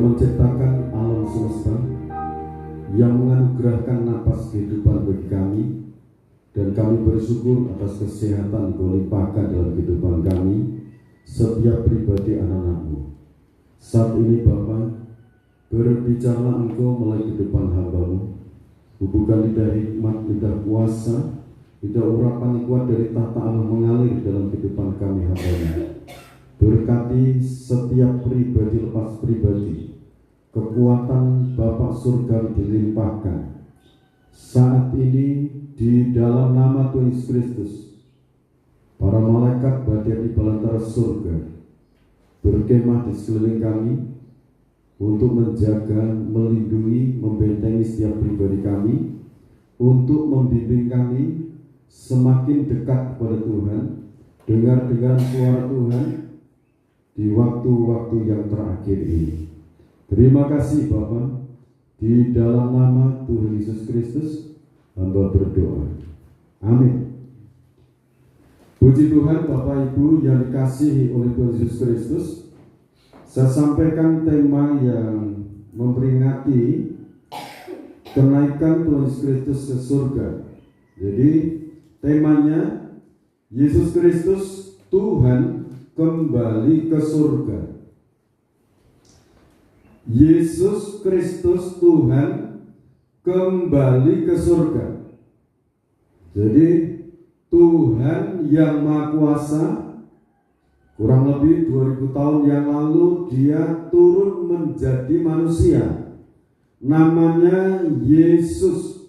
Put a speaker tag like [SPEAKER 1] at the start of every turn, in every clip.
[SPEAKER 1] menciptakan alam semesta, yang menganugerahkan napas kehidupan bagi kami, dan kami bersyukur atas kesehatan Kau limpahkan dalam kehidupan kami, setiap pribadi anak-anak-Mu. Saat ini Bapa, berbicara Engkau melalui kehidupan hamba-Mu, hubungkan lidah hikmat, lidah kuasa, lidah urapan yang kuat dari tahta Allah mengalir dalam kehidupan kami hamba-Mu. Berkati setiap pribadi lepas pribadi, kekuatan Bapa surga dilimpahkan saat ini di dalam nama Tuhan Yesus Kristus. Para malaikat berada di belantara surga berkemah di sekeliling kami untuk menjaga, melindungi, membentengi setiap pribadi kami, untuk membimbing kami semakin dekat kepada Tuhan, dengar suara Tuhan di waktu-waktu yang terakhir ini. Terima kasih Bapa, di dalam nama Tuhan Yesus Kristus hamba berdoa. Amin. Puji Tuhan Bapak Ibu yang dikasihi oleh Tuhan Yesus Kristus. Saya sampaikan tema yang memperingati kenaikan Tuhan Yesus Kristus ke surga. Jadi temanya Yesus Kristus Tuhan kembali ke surga. Yesus Kristus Tuhan kembali ke surga. Jadi Tuhan yang Maha Kuasa, kurang lebih 2000 tahun yang lalu Dia turun menjadi manusia. Namanya Yesus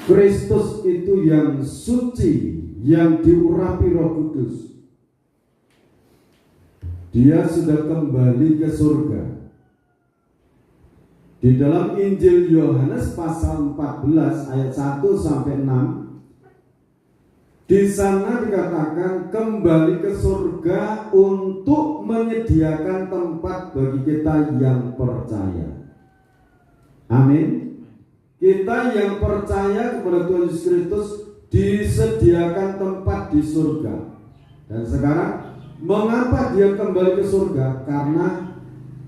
[SPEAKER 1] Kristus, itu yang suci, yang diurapi Roh Kudus. Dia sudah kembali ke surga. Di dalam Injil Yohanes pasal 14 ayat 1 sampai 6, di sana dikatakan kembali ke surga untuk menyediakan tempat bagi kita yang percaya. Amin. Kita yang percaya kepada Tuhan Yesus Kristus disediakan tempat di surga. Dan sekarang mengapa dia kembali ke surga? Karena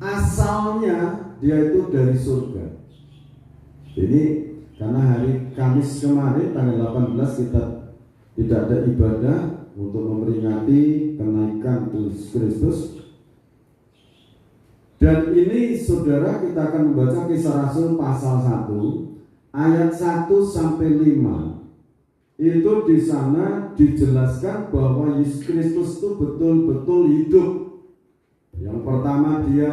[SPEAKER 1] asalnya dia itu dari surga. Jadi karena hari Kamis kemarin tanggal 18 kita tidak ada ibadah untuk memperingati kenaikan Yesus Kristus. Dan ini saudara, kita akan membaca Kisah Rasul pasal 1 ayat 1 sampai 5. Itu di sana dijelaskan bahwa Yesus Kristus itu betul-betul hidup. Yang pertama, dia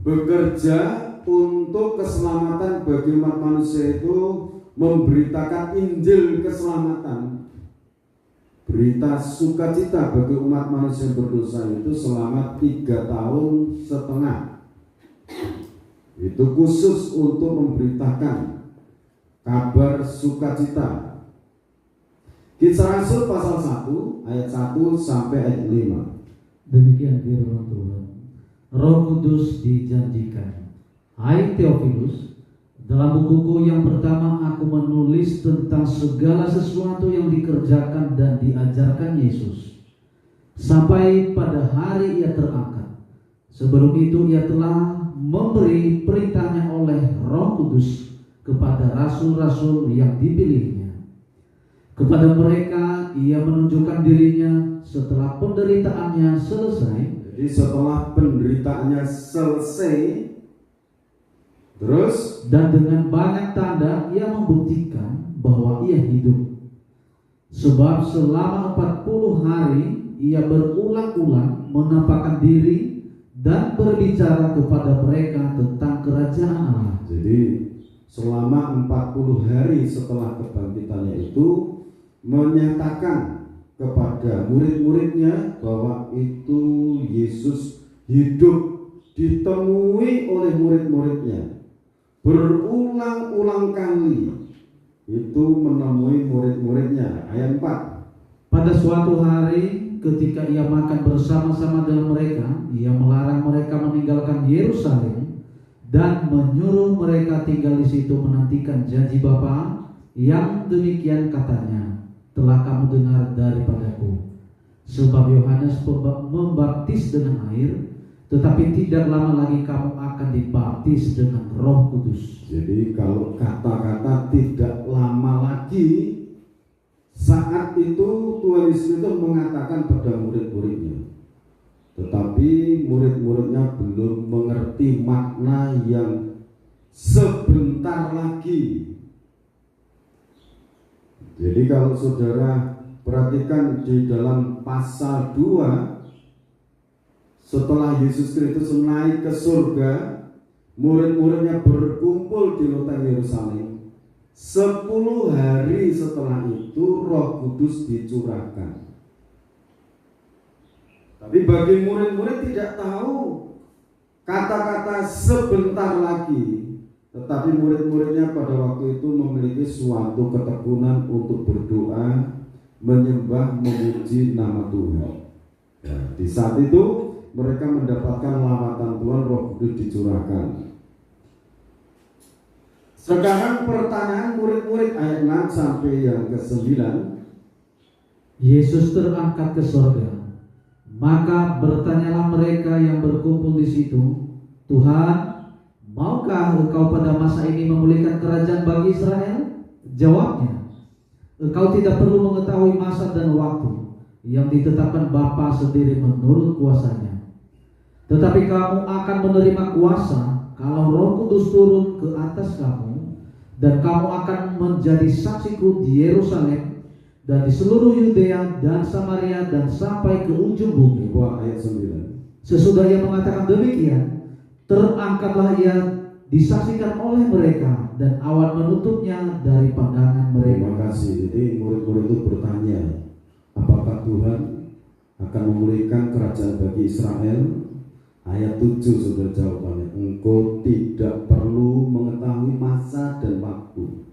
[SPEAKER 1] bekerja untuk keselamatan bagi umat manusia, itu memberitakan Injil keselamatan, berita sukacita bagi umat manusia yang berdosa itu selama 3,5 tahun. Itu khusus untuk memberitakan kabar sukacita. Kisah Rasul pasal 1 ayat 1 sampai ayat 5.
[SPEAKER 2] Demikian firman Tuhan. Roh Kudus dijanjikan. Hai Theophilus, dalam bukuku yang pertama aku menulis tentang segala sesuatu yang dikerjakan dan diajarkan Yesus sampai pada hari ia terangkat. Sebelum itu ia telah memberi perintahnya oleh Roh Kudus kepada rasul-rasul yang dipilihnya. Kepada mereka ia menunjukkan dirinya setelah penderitaannya selesai.
[SPEAKER 1] Jadi setelah penderitaannya selesai, terus
[SPEAKER 2] dan dengan banyak tanda ia membuktikan bahwa ia hidup. Sebab selama 40 hari ia berulang-ulang menampakkan diri dan berbicara kepada mereka tentang kerajaan Allah.
[SPEAKER 1] Jadi selama 40 hari setelah kebangkitannya itu menyatakan kepada murid-muridnya bahwa itu Yesus hidup, ditemui oleh murid-muridnya. Berulang-ulang kali itu menemui murid-muridnya. Ayat 4.
[SPEAKER 2] Pada suatu hari ketika ia makan bersama-sama dengan mereka, ia melarang mereka meninggalkan Yerusalem dan menyuruh mereka tinggal di situ menantikan janji Bapa yang demikian katanya telah kamu dengar daripadaku. Sebab Yohanes membaptis dengan air, tetapi tidak lama lagi kamu akan dibaptis dengan Roh Kudus.
[SPEAKER 1] Jadi kalau kata-kata tidak lama lagi, saat itu Tuhan Yesus itu mengatakan pada murid-muridnya, tetapi murid-muridnya belum mengerti makna yang sebentar lagi. Jadi kalau saudara perhatikan di dalam pasal 2, setelah Yesus Kristus naik ke surga, murid-muridnya berkumpul di loteng Yerusalem. 10 hari setelah itu Roh Kudus dicurahkan. Tapi bagi murid-murid tidak tahu kata-kata sebentar lagi. Tetapi murid-muridnya pada waktu itu memiliki suatu ketekunan untuk berdoa, menyembah, memuji nama Tuhan. Ya, di saat itu mereka mendapatkan lawatan Tuhan, Roh Kudus dicurahkan. Sekarang pertanyaan murid-murid ayat 6 sampai yang ke-9.
[SPEAKER 2] Yesus terangkat ke surga. Maka bertanyalah mereka yang berkumpul di situ, Tuhan, maukah engkau pada masa ini memulihkan kerajaan bagi Israel? Jawabnya, engkau tidak perlu mengetahui masa dan waktu yang ditetapkan Bapa sendiri menurut kuasanya. Tetapi kamu akan menerima kuasa kalau Roh Kudus turun ke atas kamu, dan kamu akan menjadi saksiku di Yerusalem dan di seluruh Yudea dan Samaria dan sampai ke ujung bumi.
[SPEAKER 1] Ayat 9.
[SPEAKER 2] Sesudah ia mengatakan demikian, terangkatlah ia disaksikan oleh mereka, dan awan menutupnya dari pandangan mereka.
[SPEAKER 1] Terima kasih. Jadi murid-murid itu bertanya, apakah Tuhan akan memulihkan kerajaan bagi Israel? Ayat 7 sudah jawabannya, engkau tidak perlu mengetahui masa dan waktu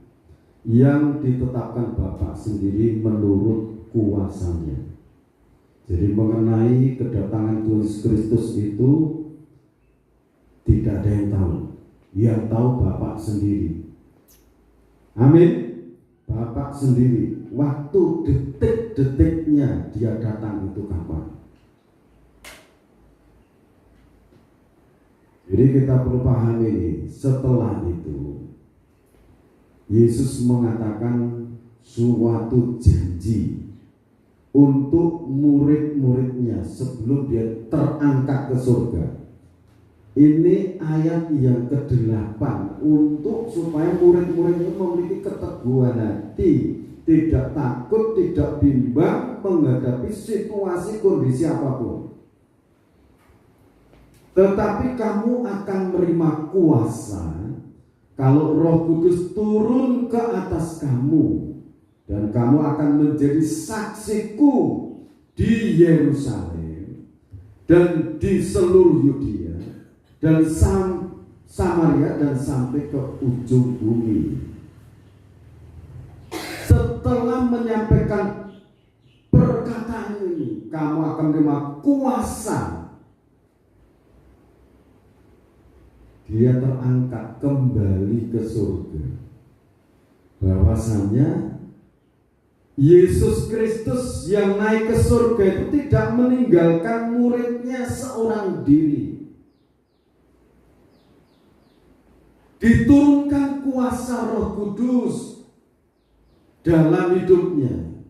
[SPEAKER 1] yang ditetapkan Bapa sendiri menurut kuasanya. Jadi mengenai kedatangan Tuhan Yesus Kristus itu tidak ada yang tahu. Yang tahu Bapa sendiri. Amin. Bapa sendiri. Waktu detik-detiknya dia datang itu kapan? Jadi kita perlu pahami ini. Setelah itu Yesus mengatakan suatu janji untuk murid-muridnya sebelum dia terangkat ke surga. Ini ayat yang ke-8 untuk supaya murid-muridnya memiliki keteguhan hati, tidak takut, tidak bimbang menghadapi situasi kondisi apapun. Tetapi kamu akan menerima kuasa kalau Roh Kudus turun ke atas kamu, dan kamu akan menjadi saksiku di Yerusalem dan di seluruh Yudea dan Samaria dan sampai ke ujung bumi. Setelah menyampaikan perkataan ini, kamu akan menerima kuasa. Dia terangkat kembali ke surga. Bahwasannya Yesus Kristus yang naik ke surga itu tidak meninggalkan muridnya seorang diri. Diturunkan kuasa Roh Kudus dalam hidupnya.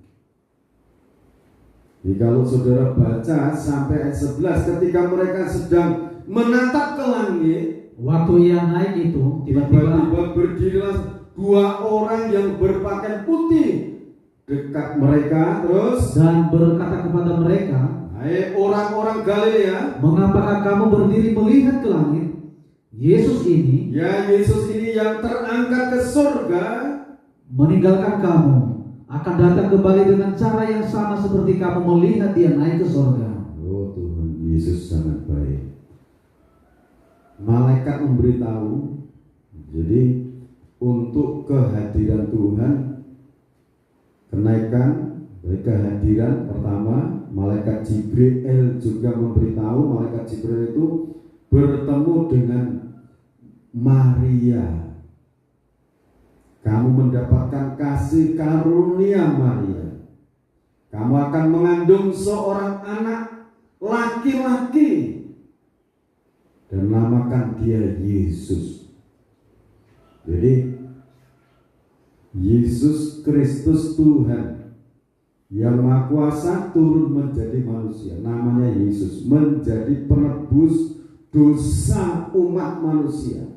[SPEAKER 1] Jadi kalau saudara baca sampai ayat 11, ketika mereka sedang menatap ke langit,
[SPEAKER 2] waktu ia naik itu
[SPEAKER 1] tiba-tiba berdirilah 2 orang yang berpakaian putih dekat mereka, terus
[SPEAKER 2] dan berkata kepada mereka,
[SPEAKER 1] hai orang-orang Galilea,
[SPEAKER 2] mengapakah kamu berdiri melihat ke langit? Yesus ini
[SPEAKER 1] yang terangkat ke surga
[SPEAKER 2] meninggalkan kamu, akan datang kembali dengan cara yang sama seperti kamu melihat dia naik ke surga.
[SPEAKER 1] Oh Tuhan Yesus sangat baik. Malaikat memberitahu, jadi untuk kehadiran Tuhan, kenaikan dari kehadiran pertama, malaikat Jibril juga memberitahu. Malaikat Jibril itu bertemu dengan Maria. Kamu mendapatkan kasih karunia Maria. Kamu akan mengandung seorang anak laki-laki. dan namakan dia Yesus. Jadi Yesus Kristus Tuhan yang Maha Kuasa turun menjadi manusia, namanya Yesus, menjadi penebus dosa umat manusia.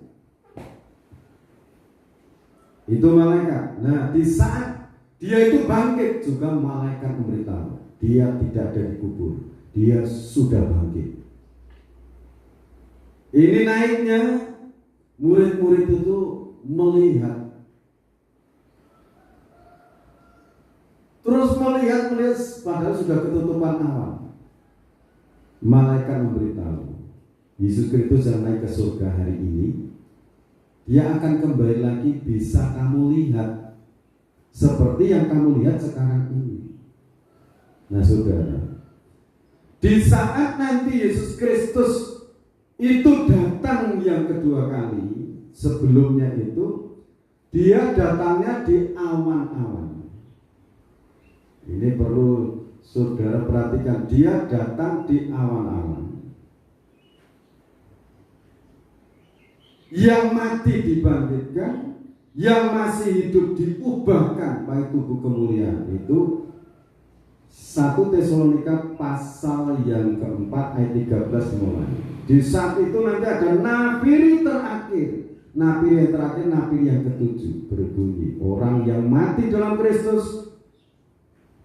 [SPEAKER 1] Itu malaikat. Nah, di saat dia itu bangkit juga malaikat memberitahu dia tidak ada di kubur, dia sudah bangkit. Ini naiknya murid-murid itu melihat, terus melihat padahal sudah ketutupan awan. Malaikat memberitahu Yesus Kristus yang naik ke surga hari ini, dia akan kembali lagi, bisa kamu lihat seperti yang kamu lihat sekarang ini. Nah saudara, di saat nanti Yesus Kristus itu datang yang kedua kali, sebelumnya itu dia datangnya di awan-awan. Ini perlu saudara perhatikan, dia datang di awan-awan. Yang mati dibangkitkan, yang masih hidup diubahkan baik tubuh kemuliaan. Itu 1 Tesalonika pasal yang keempat ayat 13 mulai. Di saat itu nanti ada nafiri terakhir. Nafiri yang terakhir, nafiri yang ketujuh, berbunyi, orang yang mati dalam Kristus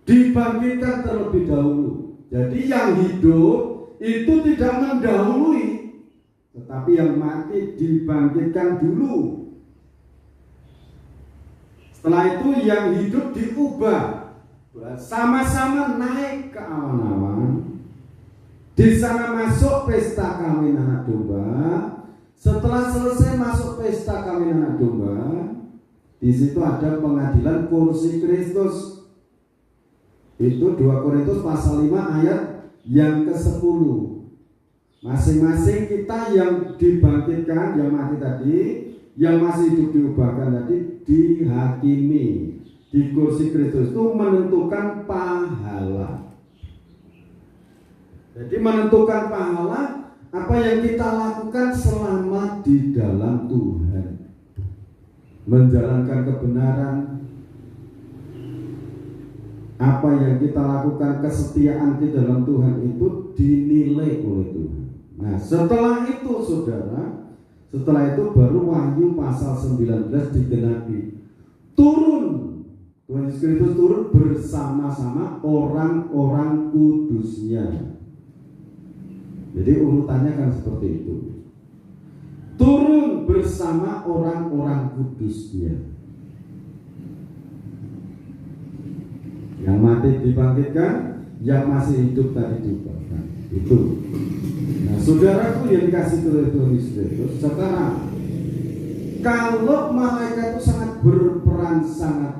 [SPEAKER 1] dibangkitkan terlebih dahulu. Jadi yang hidup itu tidak mendahului, tetapi yang mati dibangkitkan dulu. Setelah itu yang hidup diubah, sama-sama naik ke awan-awan. Di sana masuk pesta kawin anak domba. Setelah selesai masuk pesta kawin anak domba, di situ ada pengadilan kursi Kristus. Itu 2 Korintus pasal 5 ayat yang ke-10. Masing-masing kita yang dibangkitkan, yang mati tadi, yang masih hidup diubahkan tadi, dihakimi di kursi Kristus. Itu menentukan pahala. Jadi menentukan pahala apa yang kita lakukan selama di dalam Tuhan, menjalankan kebenaran. Apa yang kita lakukan, kesetiaan kita dalam Tuhan itu dinilai oleh Tuhan. Nah setelah itu saudara, setelah itu baru Wahyu pasal 19 digenapi. Turun, Tuhan Yesus Kristus turun bersama-sama orang-orang kudusnya. Jadi urutannya kan seperti itu. Turun bersama orang-orang kudusnya. Yang mati dibangkitkan, yang masih hidup tadi diubahkan. Itu. Nah, saudaraku yang dikasih oleh Tuhan Yesus, sekarang kalau malaikat itu sangat berperan, sangat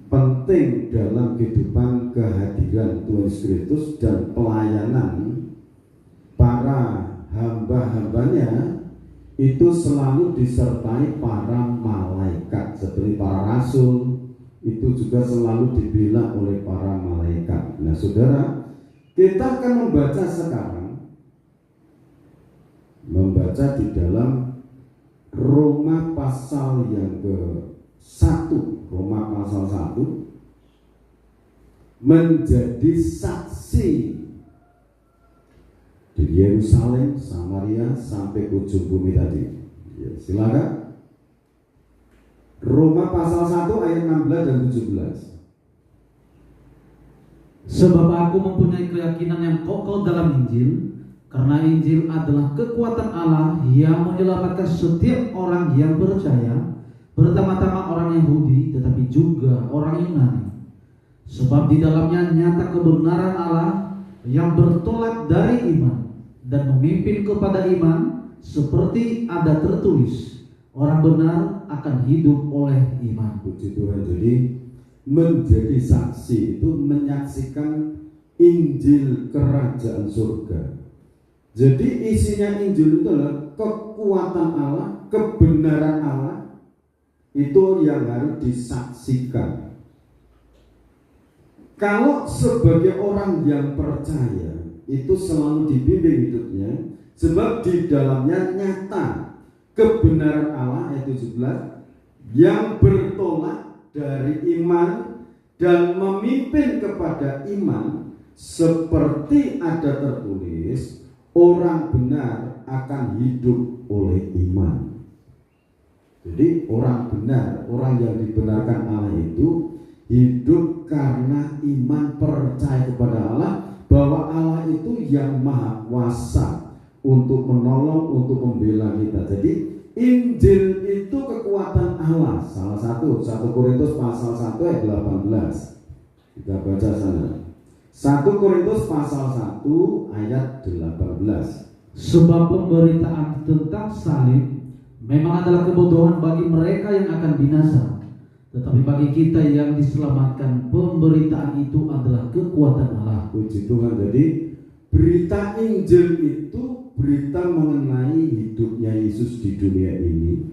[SPEAKER 1] penting dalam kehidupan kehadiran Tuhan Yesus Kristus dan pelayanan para hamba-hambanya. Itu selalu disertai para malaikat, seperti para rasul itu juga selalu dibela oleh para malaikat. Nah saudara, kita akan membaca sekarang, membaca di dalam Roma pasal yang ke-1, Roma pasal 1, menjadi saksi di Yerusalem, Samaria, sampai ujung bumi tadi. Ya, silakan. Roma pasal 1 ayat 16 dan 17.
[SPEAKER 2] Sebab aku mempunyai keyakinan yang kokoh dalam Injil, karena Injil adalah kekuatan Allah yang menyelamatkan setiap orang yang percaya, pertama-tama orang Yahudi, tetapi juga orang Yunani. Sebab di dalamnya nyata kebenaran Allah yang bertolak dari iman dan memimpin kepada iman, seperti ada tertulis, orang benar akan hidup oleh iman.
[SPEAKER 1] Puji Tuhan. Jadi menjadi saksi itu menyaksikan Injil kerajaan surga. Jadi isinya Injil itu adalah kekuatan Allah, kebenaran Allah, itu yang harus disaksikan. Kalau sebagai orang yang percaya itu selalu dibimbing hidupnya, sebab di dalamnya nyata kebenaran Allah ayat 17 yang bertolak dari iman dan memimpin kepada iman, seperti ada tertulis, orang benar akan hidup oleh iman. Jadi orang benar, orang yang dibenarkan Allah itu hidup karena iman, percaya kepada Allah bahwa Allah itu yang maha kuasa untuk menolong, untuk membela kita. Jadi Injil itu kekuatan Allah. Salah satu 1 Korintus pasal 1 ayat 18. Kita baca sana. 1 Korintus pasal 1 ayat 18.
[SPEAKER 2] Sebab pemberitaan tentang salib memang adalah kebodohan bagi mereka yang akan binasa, tetapi bagi kita yang diselamatkan, pemberitaan itu adalah kekuatan Allah.
[SPEAKER 1] Puji Tuhan. Jadi berita Injil itu berita mengenai hidupnya Yesus di dunia ini.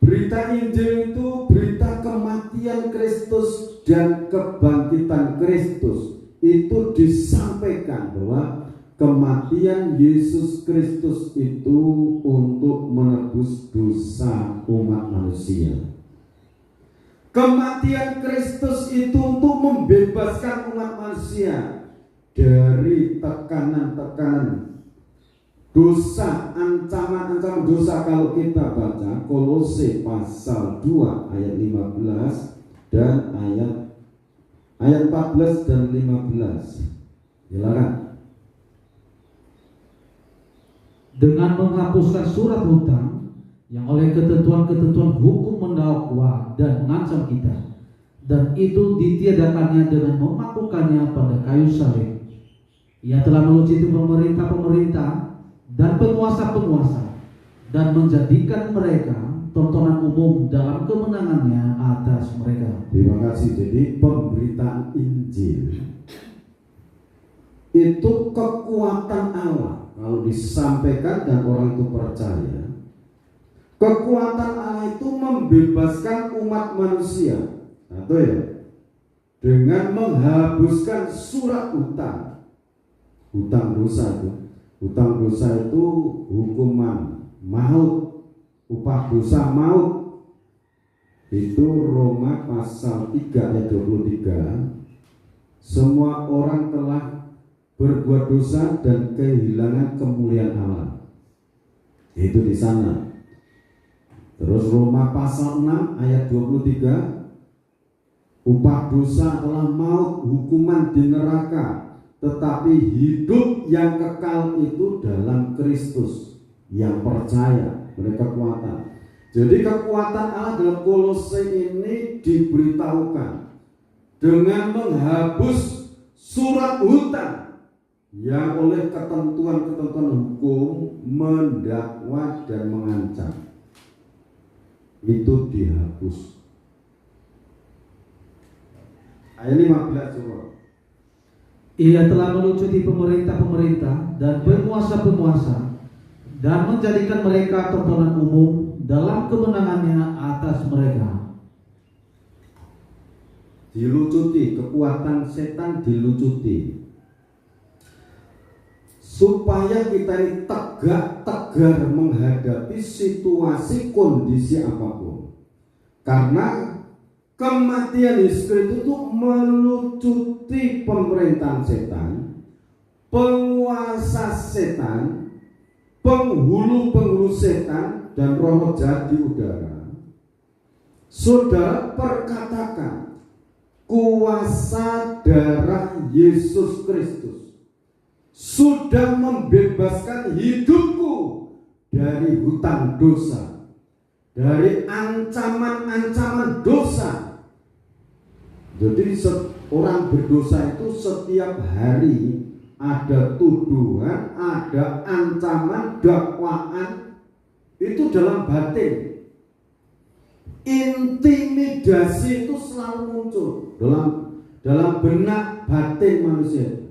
[SPEAKER 1] Berita Injil itu berita kematian Kristus dan kebangkitan Kristus. Itu disampaikan bahwa kematian Yesus Kristus itu untuk menebus dosa umat manusia. Kematian Kristus itu untuk membebaskan umat manusia dari tekanan-tekanan dosa, ancaman-ancaman dosa. Kalau kita baca Kolose pasal 2 ayat 15 dan ayat 14 dan 15. Silakan.
[SPEAKER 2] Dengan menghapuskan surat hutang yang oleh ketentuan-ketentuan hukum mendakwa dan mengancam kita, dan itu ditiadakannya dengan memakukannya pada kayu salib. Ia telah melucuti pemerintah-pemerintah dan penguasa-penguasa dan menjadikan mereka tontonan umum dalam kemenangannya atas mereka.
[SPEAKER 1] Terima kasih. Jadi pemberitaan Injil itu kekuatan Allah. Kalau disampaikan dan orang itu percaya, kekuatan Allah itu membebaskan umat manusia. Atau ya, dengan menghapuskan surat hutang. Hutang dosa itu. Hutang dosa itu hukuman maut, upah dosa maut. Itu Roma pasal 3 ayat 23. Semua orang telah berbuat dosa dan kehilangan kemuliaan Allah. Itu di sana. Terus Roma pasal 6 ayat 23. Upah dosa adalah maut, hukuman di neraka. Tetapi hidup yang kekal itu dalam Kristus, yang percaya, mereka kekuatan. Jadi kekuatan Allah dalam Kolose ini diberitahukan dengan menghapus surat hutang yang oleh ketentuan-ketentuan hukum mendakwa dan mengancam. Itu dihapus. Ayat 15 coba.
[SPEAKER 2] Ia telah melucuti pemerintah-pemerintah dan penguasa-penguasa dan menjadikan mereka tontonan umum dalam kemenangannya atas mereka.
[SPEAKER 1] Dilucuti, kekuatan setan dilucuti, supaya kita ini tegak tegar menghadapi situasi kondisi apapun. Karena kematian Yesus Kristus itu melucuti pemerintahan setan, penguasa setan, penghulu-penghulu setan dan roh jahat di udara. Saudara perkatakan, kuasa darah Yesus Kristus sudah membebaskan hidupku dari hutang dosa, dari ancaman-ancaman dosa. Jadi orang berdosa itu setiap hari ada tuduhan, ada ancaman, dakwaan, itu dalam batin. Intimidasi itu selalu muncul dalam benak batin manusia.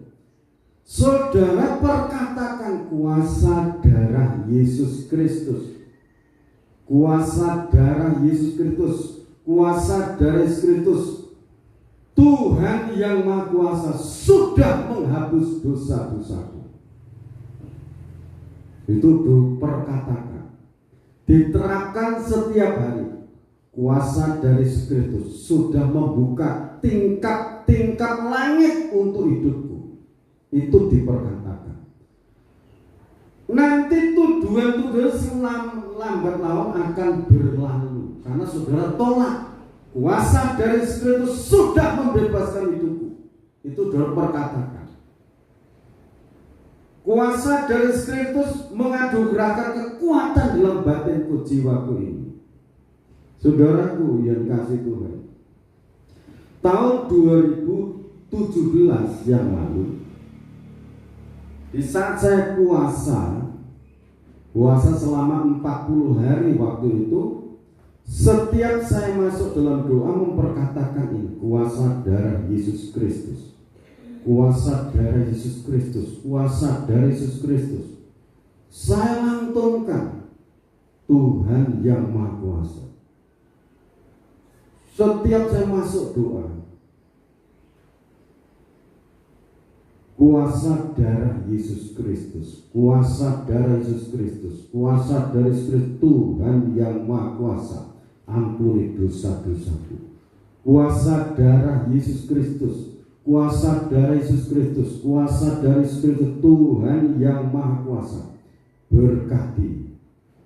[SPEAKER 1] Saudara perkatakan kuasa darah Yesus Kristus. Kuasa darah Yesus Kristus. Kuasa darah Yesus Kristus Tuhan yang Maha Kuasa sudah menghapus dosa-dosaku. Itu diperkatakan, diterapkan setiap hari. Kuasa dari Kristus sudah membuka tingkat-tingkat langit untuk hidupku. Itu diperkatakan. Nanti tuduhan-tuduhan lambat laun akan berlalu, karena saudara tolak. Kuasa dari Kristus sudah membebaskan hidupku. Itu diperkatakan. Kuasa dari Kristus menganugerahkan kekuatan dalam batinku, jiwaku ini. Saudaraku yang kasih Tuhan, tahun 2017 yang lalu, di saat saya puasa selama 40 hari waktu itu, setiap saya masuk dalam doa memperkatakan ini, kuasa darah Yesus Kristus. Kuasa darah Yesus Kristus, kuasa darah Yesus Kristus. Saya lantunkan, Tuhan yang Maha Kuasa. Setiap saya masuk doa, kuasa darah Yesus Kristus, kuasa darah Yesus Kristus, kuasa darah Yesus Kristus, Tuhan yang Maha Kuasa, ampuni dosa-dosaku. Kuasa darah Yesus Kristus, kuasa darah Yesus Kristus, kuasa darah Yesus Kristus, Tuhan yang Maha Kuasa, berkati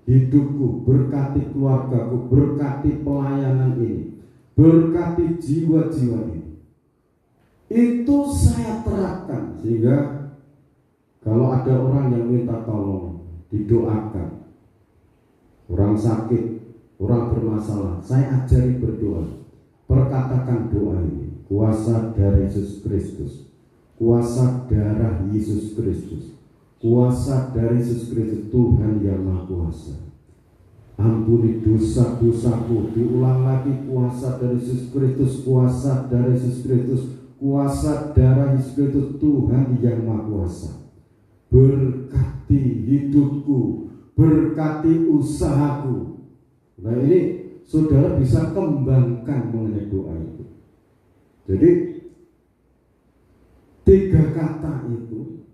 [SPEAKER 1] hidupku, berkati keluargaku, berkati pelayanan ini, berkati jiwa-jiwa ini. Itu saya terapkan, sehingga kalau ada orang yang minta tolong, didoakan. Orang sakit, orang bermasalah, saya ajari berdoa. Perkatakan doa ini, kuasa darah Yesus Kristus, kuasa darah Yesus Kristus, kuasa darah Yesus Kristus, Tuhan yang Maha Kuasa, ampuni dosa-dosaku. Diulang lagi, kuasa dari Yesus Kristus, kuasa dari Yesus Kristus, kuasa darah Yesus Kristus, Tuhan yang Maha Kuasa, berkati hidupku, berkati usahaku. Nah, ini saudara bisa kembangkan mengenai doa itu. Jadi 3 kata itu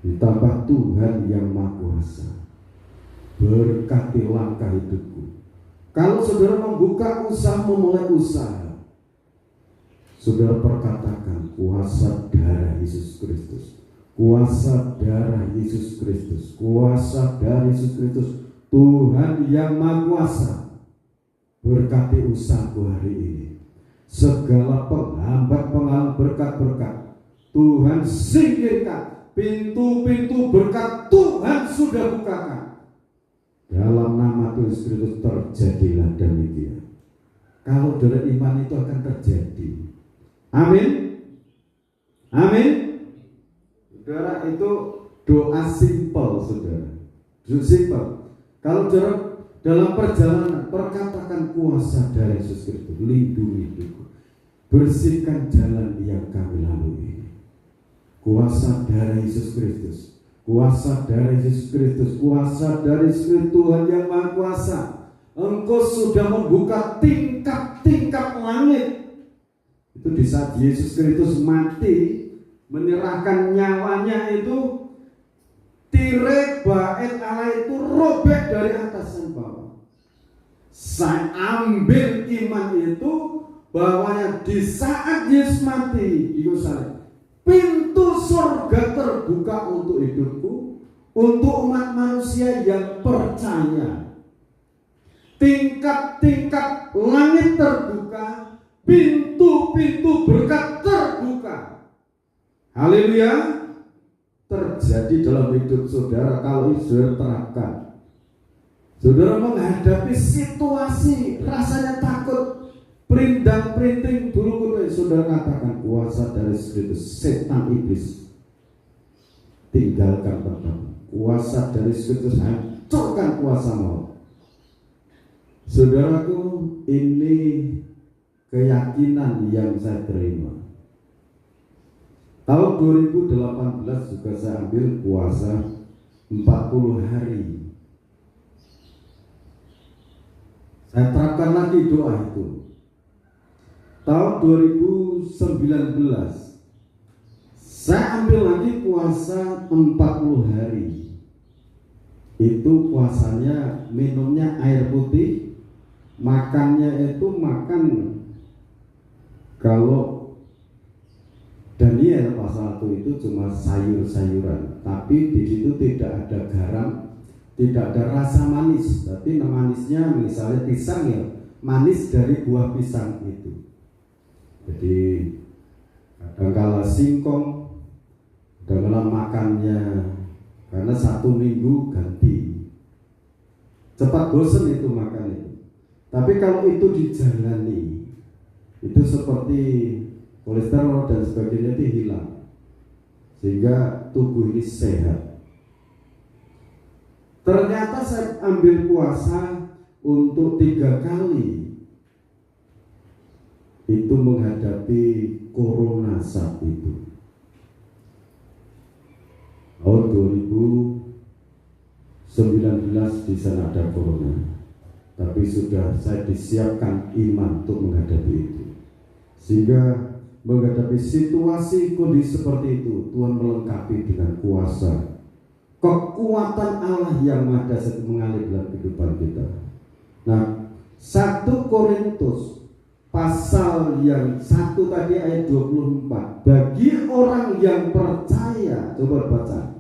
[SPEAKER 1] ditambah Tuhan yang Maha Kuasa, berkati langkah hidupku. Kalau saudara membuka usaha, memulai usaha, saudara perkatakan kuasa darah Yesus Kristus, kuasa darah Yesus Kristus, kuasa darah Yesus Kristus, Tuhan yang Maha Kuasa, berkati usahaku hari ini. Segala penghambat berkat-berkat Tuhan singkirkan, pintu-pintu berkat Tuhan sudah bukakan. Dalam nama Tuhan Yesus Kristus terjadilah demikian. Kalau dari iman itu akan terjadi. Amin. Amin. Saudara, itu doa simpel, saudara. Doa simpel. Kalau saudara dalam perjalanan perkatakan kuasa dari Yesus Kristus, lindungi hidupku, bersihkan jalan yang kami lalui. Kuasa dari Yesus Kristus, kuasa dari Yesus Kristus, kuasa dari Yesus Tuhan yang Maha Kuasa. Engkau sudah membuka tingkat-tingkat langit. Itu di saat Yesus Kristus mati, menyerahkan nyawanya itu, tirai bait Allah itu robek dari atas dan bawah. Saya ambil iman itu, bahwanya di saat Yesus mati di Yerusalem, pintu surga terbuka untuk hidupku, untuk umat manusia yang percaya. Tingkat-tingkat langit terbuka, pintu-pintu berkat terbuka. Haleluya. Terjadi dalam hidup saudara kalau saudara terapkan. Saudara menghadapi situasi rasanya takut, perindang-perinding bulu kudus, saudara katakan kuasa dari Kristus, setan iblis tinggalkan tempat. Kuasa dari Kristus hancurkan kuasa maut. Saudaraku, ini keyakinan yang saya terima. Tahun 2018 juga saya ambil puasa 40 hari. Saya terapkan lagi doa itu. tahun 2019 saya ambil lagi puasa 40 hari. Itu puasanya minumnya air putih, makannya itu makan, kalau Daniel pasal 1 itu cuma sayur-sayuran, tapi di situ tidak ada garam, tidak ada rasa manis. Tapi manisnya misalnya pisang ya, manis dari buah pisang itu. Jadi kadang-kala singkong, dalam makannya, karena 1 minggu ganti, cepat bosan itu makan itu. Tapi kalau itu dijalani, itu seperti kolesterol dan sebagainya itu hilang, sehingga tubuh ini sehat. Ternyata saya ambil puasa untuk 3 kali itu menghadapi corona saat itu. Tahun 2019 di sana ada corona, tapi sudah saya disiapkan iman untuk menghadapi itu, sehingga menghadapi situasi kondisi seperti itu Tuhan melengkapi dengan kuasa, kekuatan Allah yang ada mengalir dalam kehidupan kita. Nah, 1 Korintus pasal yang 1 tadi ayat 24, bagi orang yang percaya, coba baca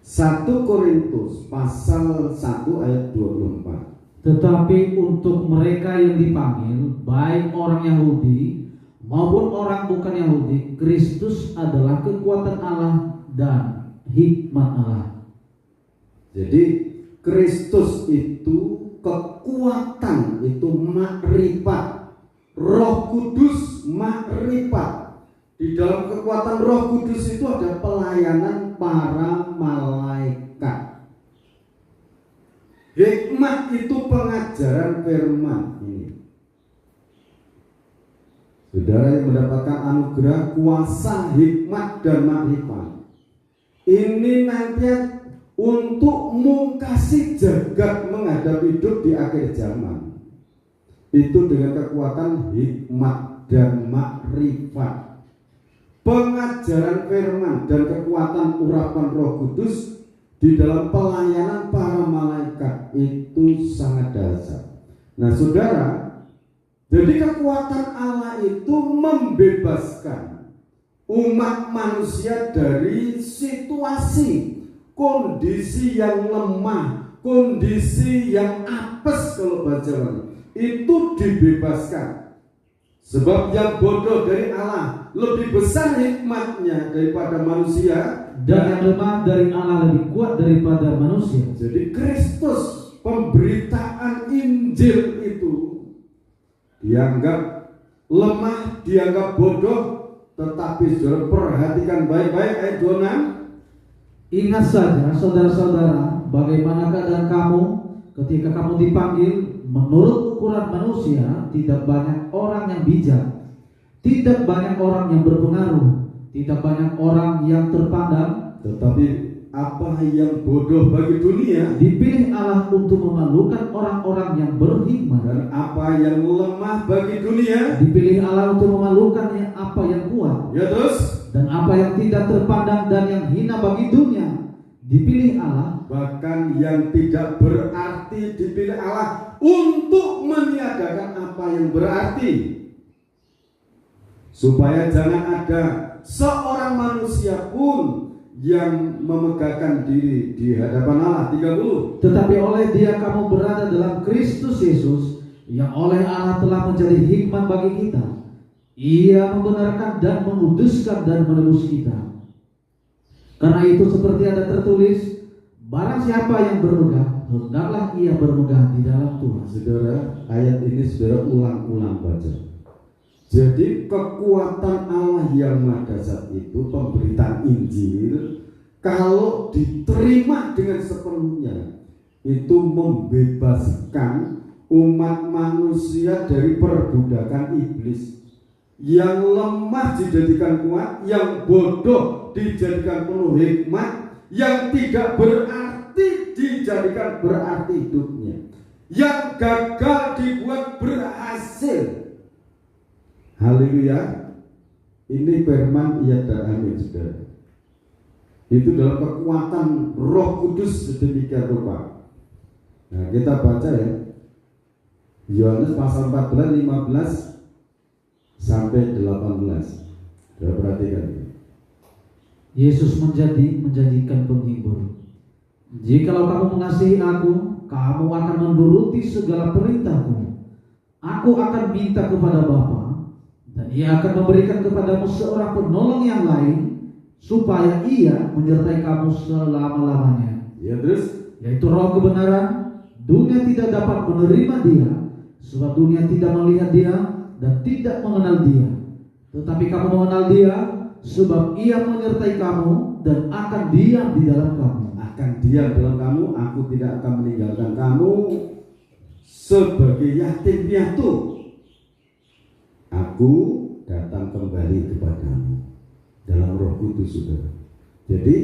[SPEAKER 1] 1 Korintus pasal 1 ayat 24.
[SPEAKER 2] Tetapi untuk mereka yang dipanggil, baik orang Yahudi maupun orang bukan Yahudi, Kristus adalah kekuatan Allah dan hikmat Allah.
[SPEAKER 1] Jadi Kristus itu kekuatan, itu makrifat. Roh Kudus makrifat. Di dalam kekuatan Roh Kudus itu ada pelayanan para malaikat. Hikmat itu pengajaran firman ini. Saudara yang mendapatkan anugerah kuasa, hikmat dan makrifat, ini nanti untuk mengasihi jagat menghadapi hidup di akhir zaman. Itu dengan kekuatan hikmat dan makrifat, pengajaran firman dan kekuatan urapan Roh Kudus di dalam pelayanan para malaikat itu sangat dahsyat. Nah, saudara, jadi kekuatan Allah itu membebaskan umat manusia dari situasi, kondisi yang lemah, kondisi yang apes, kalau bahasa itu dibebaskan. Sebab yang bodoh dari Allah lebih besar hikmatnya daripada manusia,
[SPEAKER 2] dan yang lemah dari Allah lebih kuat daripada manusia.
[SPEAKER 1] Jadi Kristus, pemberitaan Injil itu dianggap lemah, dianggap bodoh. Tetapi saudara perhatikan baik-baik ayat 26.
[SPEAKER 2] Ingat saja saudara-saudara, bagaimana keadaan kamu ketika kamu dipanggil. Menurut ukuran manusia, tidak banyak orang yang bijak, tidak banyak orang yang berpengaruh, tidak banyak orang yang terpandang.
[SPEAKER 1] Tetapi apa yang bodoh bagi dunia
[SPEAKER 2] dipilih Allah untuk memalukan orang-orang yang berhikmat.
[SPEAKER 1] Dan apa yang lemah bagi dunia
[SPEAKER 2] dipilih Allah untuk memalukan apa yang kuat.
[SPEAKER 1] Ya, terus?
[SPEAKER 2] Dan apa yang tidak terpandang dan yang hina bagi dunia dipilih Allah.
[SPEAKER 1] Bahkan yang tidak berarti dipilih Allah untuk meniadakan apa yang berarti, supaya jangan ada seorang manusia pun yang memegahkan diri di hadapan Allah. 30.
[SPEAKER 2] Tetapi oleh Dia kamu berada dalam Kristus Yesus, yang oleh Allah telah menjadi hikmat bagi kita. Ia membenarkan dan menguduskan dan menebus kita. Karena itu seperti ada tertulis, barang siapa yang bermegah, hendaklah ia bermegah di dalam Tuhan.
[SPEAKER 1] Saudara, ayat ini saudara ulang-ulang baca. Jadi kekuatan Allah yang dahsyat itu, pemberitaan Injil, kalau diterima dengan sepenuhnya, itu membebaskan umat manusia dari perbudakan iblis. Yang lemah dijadikan kuat, yang bodoh dijadikan penuh hikmat, yang tidak berarti dijadikan berarti hidupnya, yang gagal dibuat berhasil. Haleluya. Ini firman iya dan amin, saudara. Itu dalam kekuatan Roh Kudus sedemikian rupa. Nah, kita baca ya. Yohanes pasal 14, 15 sampai 18. Sudah perhatikan.
[SPEAKER 2] Yesus menjanjikan penghibur. Jikalau kamu mengasihi aku, kamu akan menuruti segala perintahku. Aku akan minta kepada Bapa, dan Ia akan memberikan kepadamu seorang penolong yang lain, supaya Ia menyertai kamu selama-lamanya.
[SPEAKER 1] Ya, terus
[SPEAKER 2] Yaitu Roh kebenaran. Dunia tidak dapat menerima Dia, sebab dunia tidak melihat Dia dan tidak mengenal Dia. Tetapi kamu mengenal Dia, sebab Ia menyertai kamu dan akan diam di dalam kamu.
[SPEAKER 1] akan diam dalam kamu, aku tidak akan meninggalkan kamu sebagai yatim piatu. Aku datang kembali kepadamu dalam Roh Kudus, saudara. Jadi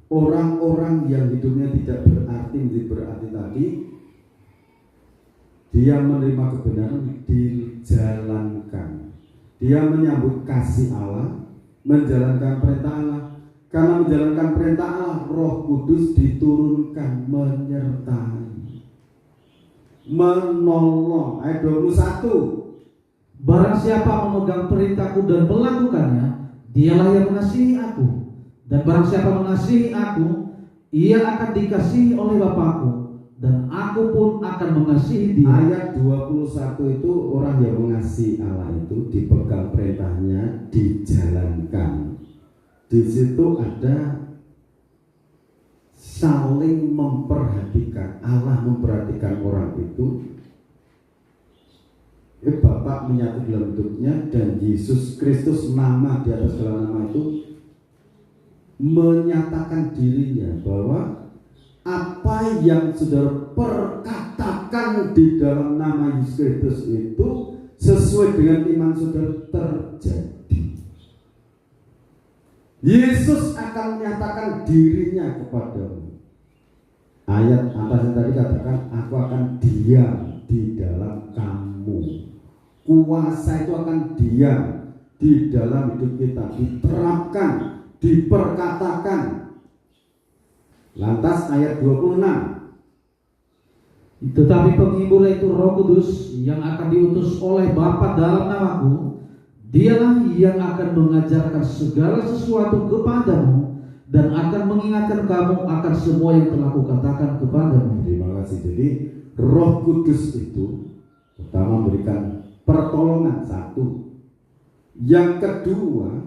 [SPEAKER 1] orang-orang yang hidupnya tidak berarti tadi, dia menerima kebenaran, dijalankan. Dia menyambut kasih Allah, menjalankan perintah Allah. Karena menjalankan perintah Allah, Roh Kudus diturunkan, menyertai, menolong. Ayat 21.
[SPEAKER 2] Barang siapa memegang perintahku dan melakukannya, dialah yang mengasihi aku. Dan barang siapa mengasihi aku, ia akan dikasihi oleh Bapakku, dan aku pun akan mengasihi dia.
[SPEAKER 1] Ayat 21 itu orang yang mengasihi Allah itu dipegang perintahnya, dijalankan. Di situ ada saling memperhatikan. Allah memperhatikan orang itu. Bapak menyatu dalam hidupnya, dan Yesus Kristus, nama di atas segala nama itu, menyatakan dirinya bahwa apa yang saudara perkatakan di dalam nama Yesus Kristus itu sesuai dengan iman saudara terjadi. Yesus akan menyatakan dirinya kepadamu. Ayat atas yang tadi katakan, aku akan diam di dalam kamu. Kuasa itu akan diam di dalam hidup kita, diterapkan, diperkatakan. Lantas ayat 26.
[SPEAKER 2] Tetapi penghibur yaitu Roh Kudus yang akan diutus oleh Bapa dalam namaku, Dialah yang akan mengajarkan segala sesuatu kepadamu dan akan mengingatkan kamu akan semua yang telah kukatakan kepadamu.
[SPEAKER 1] Terima kasih. Jadi Roh Kudus itu pertama memberikan pertolongan, satu. Yang kedua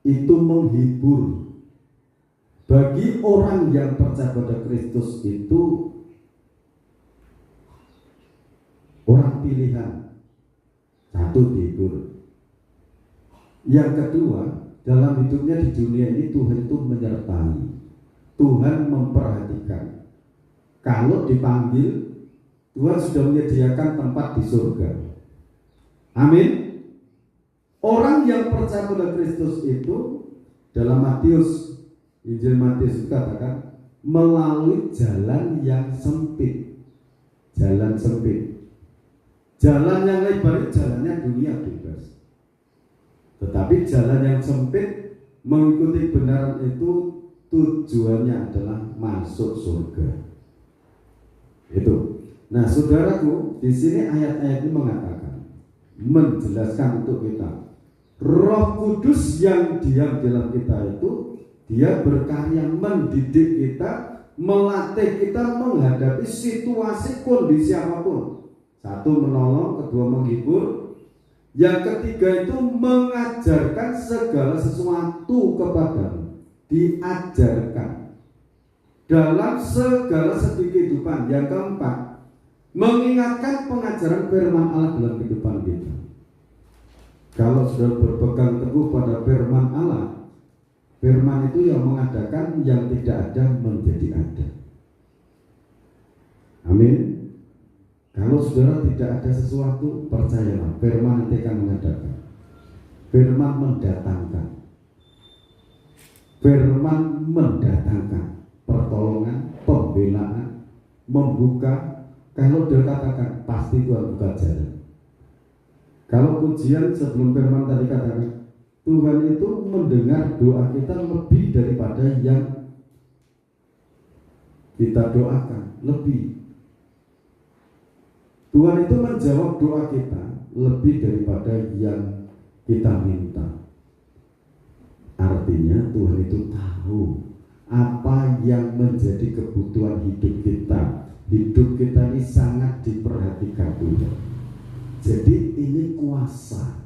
[SPEAKER 1] itu menghibur. Bagi orang yang percaya pada Kristus itu orang pilihan, satu dihibur. Yang kedua, dalam hidupnya di dunia ini Tuhan itu menyertai, Tuhan memperhatikan. Kalau dipanggil, Tuhan sudah menyediakan tempat di surga. Amin. Orang yang percaya pada Kristus itu dalam Matius, Injil Matius katakan melalui jalan yang sempit. Jalan sempit. Jalan yang lebar itu jalannya dunia bebas. Tetapi jalan yang sempit mengikuti kebenaran itu tujuannya adalah masuk surga. Itu. Nah, saudaraku, di sini ayat-ayat ini mengatakan, menjelaskan untuk kita, Roh Kudus yang diam dalam kita itu, dia berkarya mendidik kita, melatih kita menghadapi situasi kondisi apapun. Satu, menolong, kedua, menghibur. Yang ketiga itu mengajarkan segala sesuatu kepadamu. Diajarkan dalam segala segi kehidupan. Yang keempat, mengingatkan pengajaran firman Allah dalam kehidupan kita. Kalau sudah berpegang teguh pada firman Allah, firman itu yang mengadakan yang tidak ada menjadi ada. Amin. Kalau saudara tidak ada sesuatu, percayalah, firman nanti akan mengadakan. Firman mendatangkan. Firman mendatangkan pertolongan, pembelaan, membuka. Kalau dia katakan, pasti Tuhan buka jalan. Kalau pujian sebelum firman tadi katakan, Tuhan itu mendengar doa kita lebih daripada yang kita doakan, lebih. Tuhan itu menjawab doa kita lebih daripada yang kita minta. Artinya Tuhan itu tahu apa yang menjadi kebutuhan hidup kita. Hidup kita ini sangat diperhatikan Tuhan. Jadi ini kuasa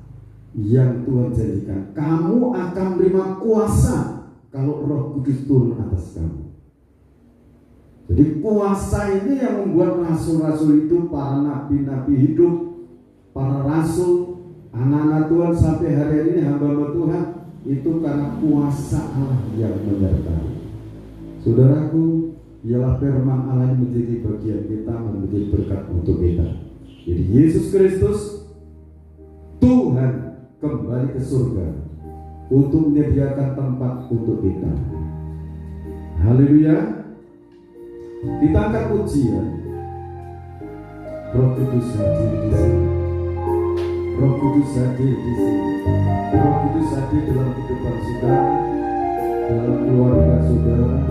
[SPEAKER 1] yang Tuhan janjikan. Kamu akan menerima kuasa kalau Roh Kudus turun atas kamu. Jadi kuasa ini yang membuat rasul-rasul itu, para nabi-nabi hidup, para rasul, anak-anak Tuhan sampai hari ini, hamba-hamba Tuhan, itu karena kuasa Allah yang menyertai. Saudaraku, ialah firman Allah yang menjadi bagian kita, menjadi berkat untuk kita. Jadi Yesus Kristus, Tuhan, kembali ke surga untuk menyediakan tempat untuk kita. Haleluya. Kita angkat pujian. Roh Kudus hadir di sini. Roh Kudus hadir di sini. Roh Kudus hadir dalam kehidupan saudara, dalam keluarga saudara.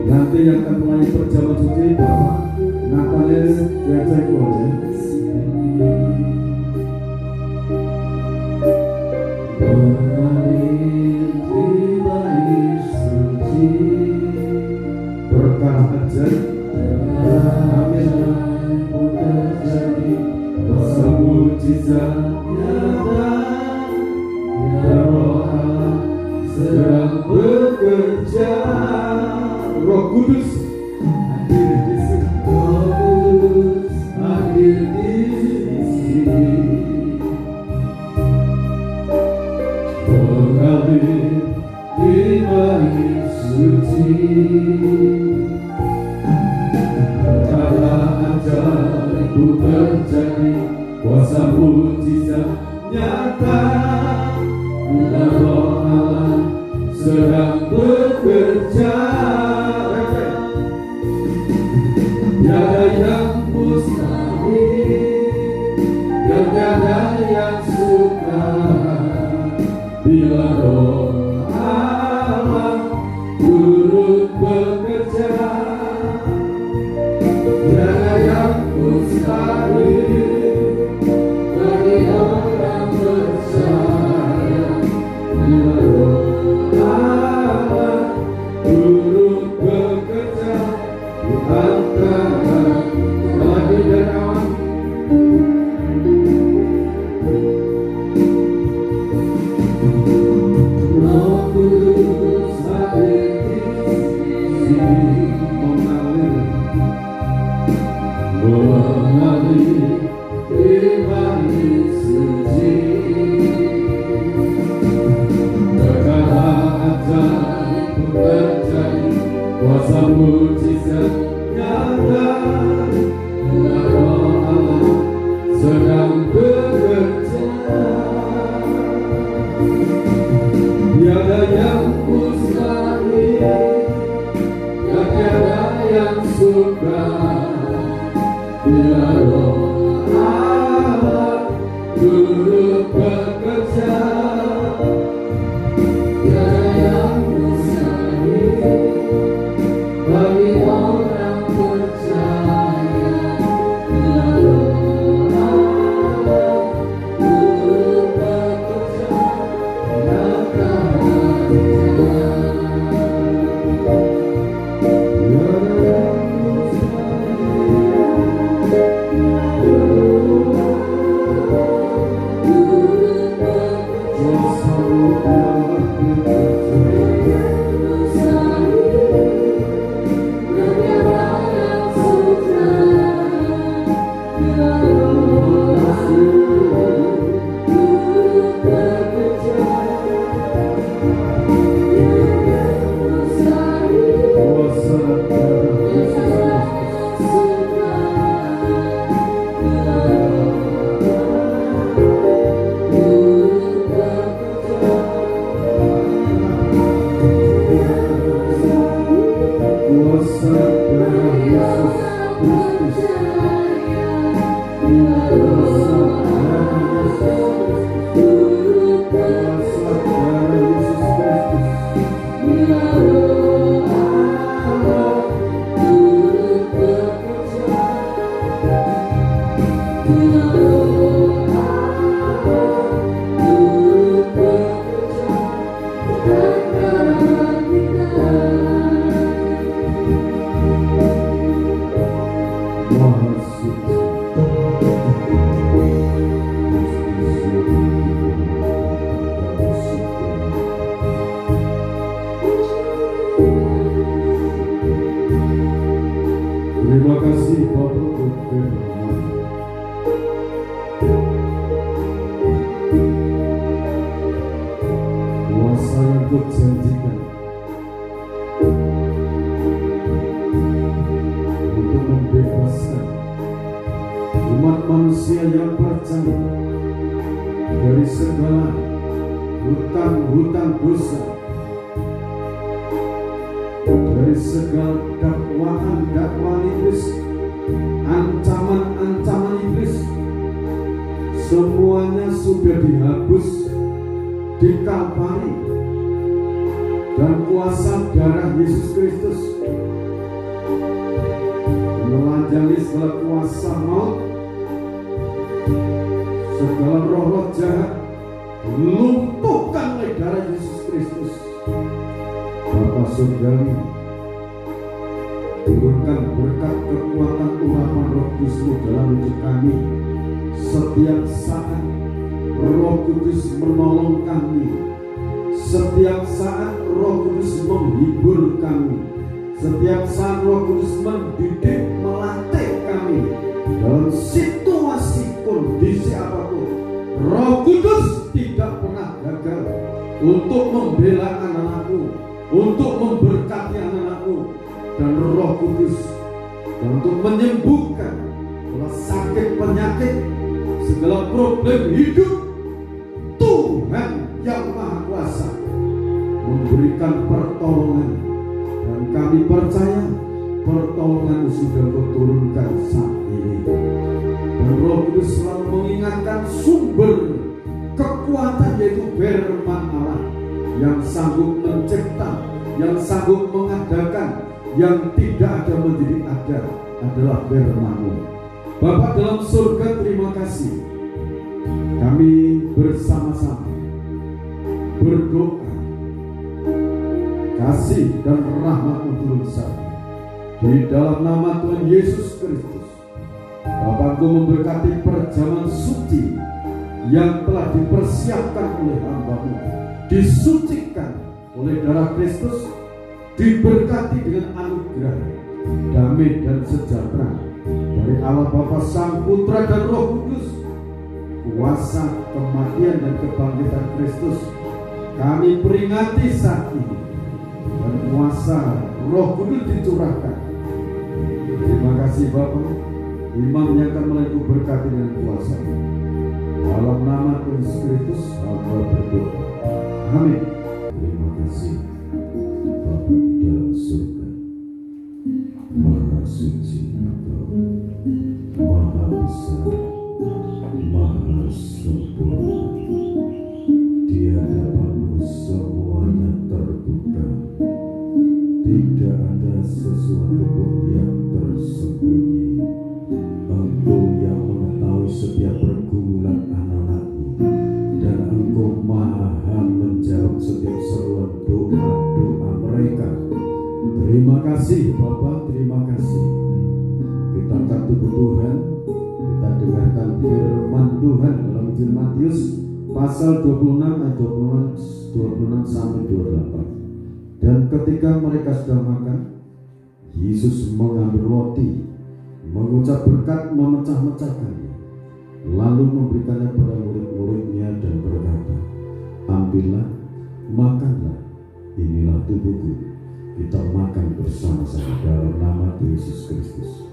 [SPEAKER 1] Nanti yang akan mulai perjamuan suci Bapak Nathaniel Jajako. Berkah ajaib, amin, terjadi, kuasa mujizat nyata, ya Roh Allah sedang bekerja. Roh Kudus hadir di sini. Roh Kudus hadir di sini. Mengalir di bait suci. Perkara ajaib terjadi, kuasa mujizat nyata. Bila Roh Allah sedang bekerja, tiada yang mustahil, dan tiada yang sukar. Bila Roh Allah turut bekerja, tiada yang mustahil bagi orang percaya. Bila Roh Allah turut bekerja di antara pagi dan awan. Roh Kudus hadir di sini, mengalir di bait suci. Perkara ajaib terjadi, kuasa mujizat nyata. Bila Roh Allah sedang bekerja, tiada yang mustahil, dan tiada yang sukar. Bila Roh Allah turut bekerja, tiada yang mustahil bagi orang percaya. Bila Roh Allah turut bekerja, tiada yang mustahil. Engkau janjikan untuk membebaskan umat manusia yang percaya dari segala hutang-hutang dosa, dari segala dakwaan iblis, ancaman-ancaman iblis. Semuanya sudah dihapus di Kalvari, dan kuasa darah Yesus Kristus melanjangi segala kuasa maut, segala roh-roh jahat dilumpuhkan oleh darah Yesus Kristus. Bapa Surgawi, turunkan berkat kekuatan urapan Roh Kudus-Mu dalam hidup kami. Setiap saat Roh Kudus menolong kami, setiap saat Roh Kudus menghibur kami, setiap saat Roh Kudus mendidik, melatih kami dalam situasi kondisi apapun. Roh Kudus tidak pernah gagal untuk membela anak-anakku, untuk memberkati anak-anakku, dan Roh Kudus dan untuk menyembuhkan segala sakit penyakit, segala problem hidup. Tuhan yang Maha Kuasa memberikan pertolongan, dan kami percaya pertolongan sudah diturunkan saat ini. Dan Roh Kudus selalu mengingatkan sumber kekuatan, yaitu firman Allah yang sanggup mencipta, yang sanggup mengadakan, yang tidak ada menjadi ada, adalah firman-Mu. Bapa dalam surga, terima kasih. Kami bersama-sama berdoa, kasih dan rahmat-Mu turun saat di dalam nama Tuhan Yesus Kristus. Bapa-Ku memberkati perjamuan suci yang telah dipersiapkan oleh hamba-Mu, disucikan oleh darah Kristus, diberkati dengan anugerah damai dan sejahtera dari Allah Bapa, Sang Putra dan Roh Kudus. Kuasa kematian dan kebangkitan Kristus kami peringati saat ini, dan kuasa Roh Kudus dicurahkan. Terima kasih Bapa. Imam yang akan mulai berkati dengan kuasa. Dalam nama Tuhan Yesus Kristus hamba berdoa. Amin. Terima kasih Bapa di dalam surga. Maha suci Engkau, Maha besar, Maha sempurna. Di hadapan-Mu semuanya terbuka. Tidak ada sesuatu pun yang tersembunyi. Engkau yang mengetahui setiap pergumulan anak-anak-Mu, dan Engkau maha menjawab setiap seruan doa-doa mereka. Terima kasih Bapa, terima kasih. Kita angkat tubuh Tuhan, kita dengarkan firman Tuhan dalam Injil Matius pasal 26 ayat 26 sampai 28. Dan ketika mereka sudah makan, Yesus mengambil roti, mengucap berkat, memecah-mecahkannya, lalu memberikannya kepada murid-muridnya dan berkata, ambillah, makanlah, inilah tubuhku. Kita makan bersama-sama dalam nama Yesus Kristus.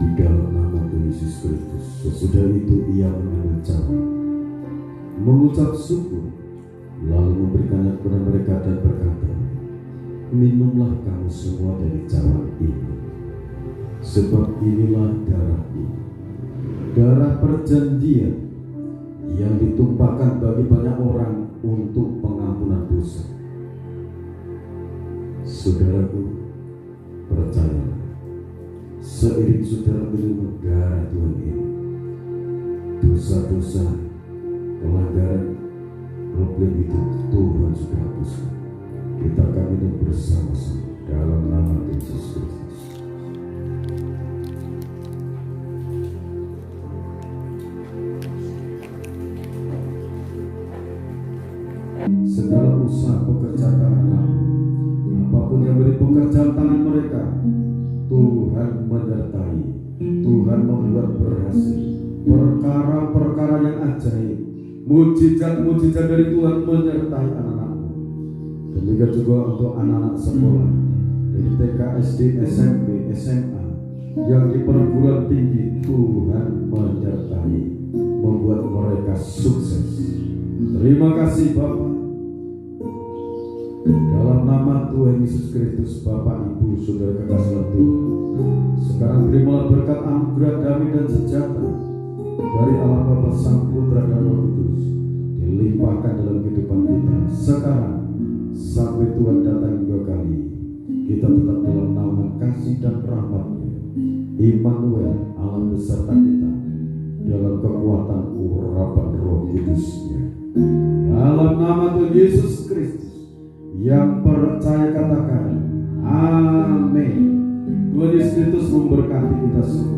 [SPEAKER 1] Di dalam nama Yesus Kristus. Sesudah itu ia mengambil cawan, mengucap syukur, lalu memberikannya kepada mereka dan berkata, minumlah kamu semua dari cawan ini, sebab inilah darahku, darah perjanjian yang ditumpahkan bagi banyak orang untuk pengampunan dosa. Saudaraku, percayalah, seiring saudara minum darah Tuhan ini, dosa-dosa, pelanggaran, problem itu Tuhan sudah hapuskan. Kita akan minum bersama-sama dalam nama Yesus Kristus. segala usaha pekerjaan anak-Mu, apapun yang menjadi pekerjaan tangan mereka, Tuhan menyertai, Tuhan membuat berhasil. Perkara-perkara yang ajaib, mujizat-mujizat dari Tuhan menyertai anak-anak-Mu. Demikian juga untuk anak-anak sekolah dari TK, SD, SMP, SMA yang di perguruan tinggi, Tuhan menyertai, membuat mereka sukses. Terima kasih Bapak. Dalam nama Tuhan Yesus Kristus, Bapak, Ibu, Saudara kekasih Tuhan, sekarang terimalah berkat anugerah damai dan sejahtera dari Allah Bapa, Sang Putra dan Roh Kudus dilimpahkan dalam kehidupan kita sekarang sampai Tuhan datang dua kali. Kita tetap dalam nama kasih dan rahmat-Nya, Immanuel, Allah beserta kita dalam kekuatan urapan Roh Kudus-Nya. Dalam nama Tuhan Yesus Kristus yang percaya katakan amin. Tuhan Yesus Kristus memberkati kita semua.